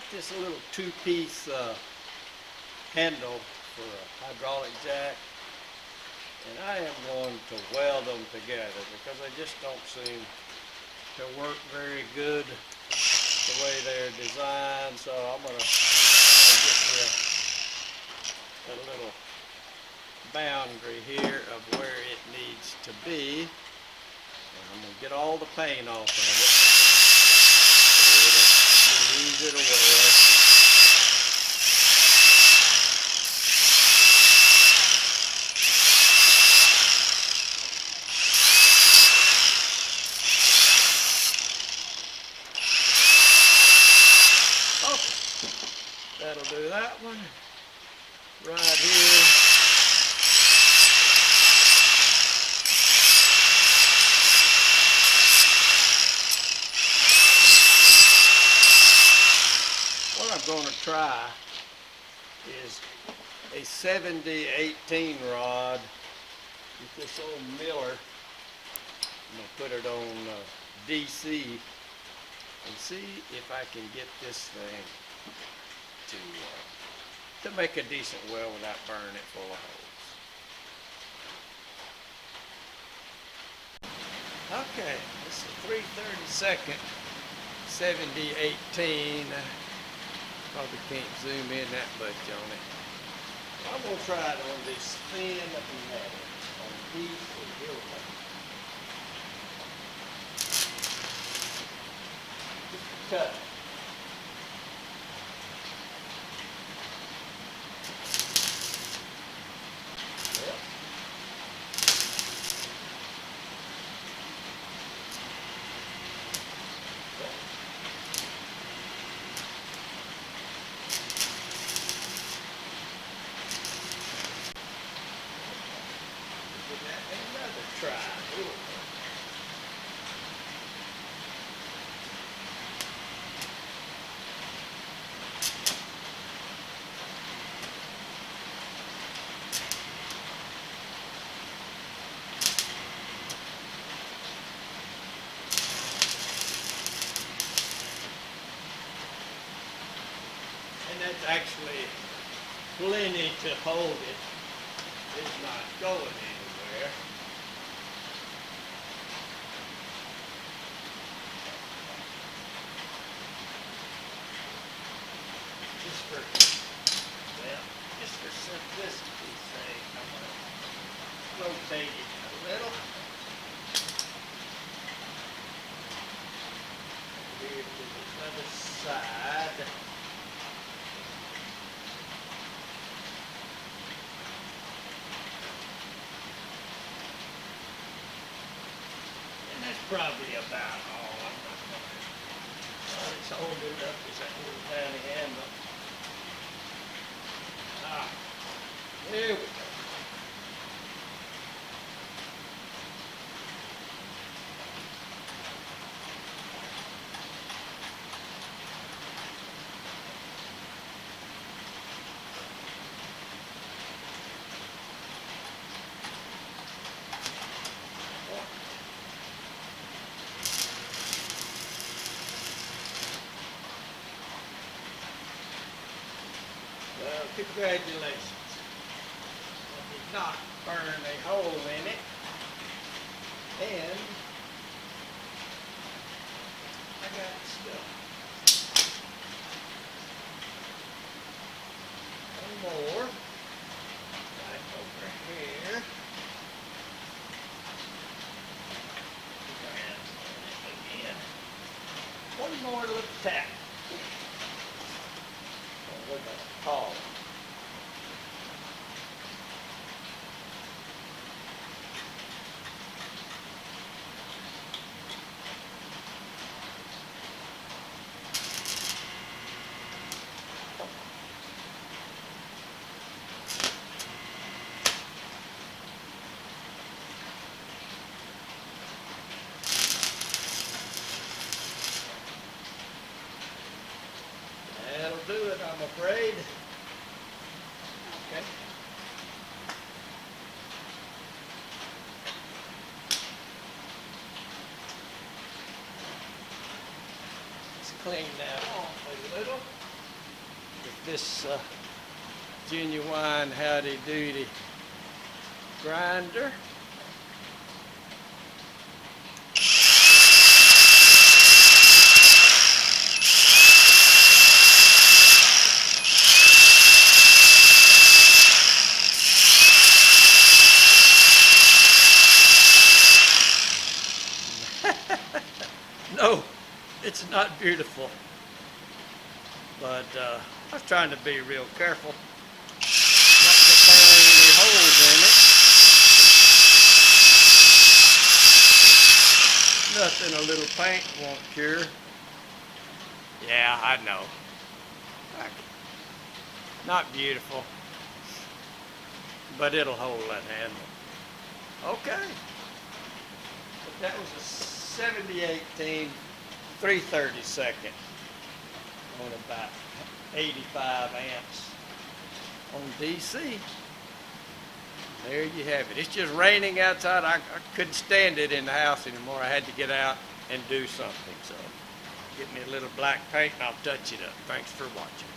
got this little two-piece handle for a hydraulic jack, and I am going to weld them together because they just don't seem to work very good the way they're designed. So I'm going to get me a little boundary here of where it needs to be, and I'm going to get all the paint off of it so it'll be easy to weld. That'll do that one right here. What I'm going to try is a 70-18 rod with this old Miller. I'm going to put it on DC and see if I can get this thing to make a decent weld without burning it full of holes. Okay, this is a 3/32 70-18. Probably can't zoom in that much on it. I'm going to try it on this thin metal on DC. Here we go. Just cut it. Another try. And that's actually plenty to hold it. It's not going anywhere. Just for simplicity's sake, I'm going to rotate it a little. Here to the other side. That's probably about all. I'm not going to. All it's holding up is that little tiny handle. There we go. Well, congratulations. I did not burn a hole in it. And I got stuff. One more. Right over here. Again. One more little tap. We're going to call it. That'll do it, I'm afraid. Okay. Let's clean that off a little. this genuine Howdy Doody grinder. No, it's not beautiful, but I was trying to be real careful not to burn any holes in it. Nothing a little paint won't cure. Yeah, I know. Not beautiful, but it'll hold that handle. Okay. But that was a 7018 332nd on about 85 amps on DC. There you have it. It's just raining outside. I couldn't stand it in the house anymore. I had to get out and do something. So get me a little black paint and I'll touch it up. Thanks for watching.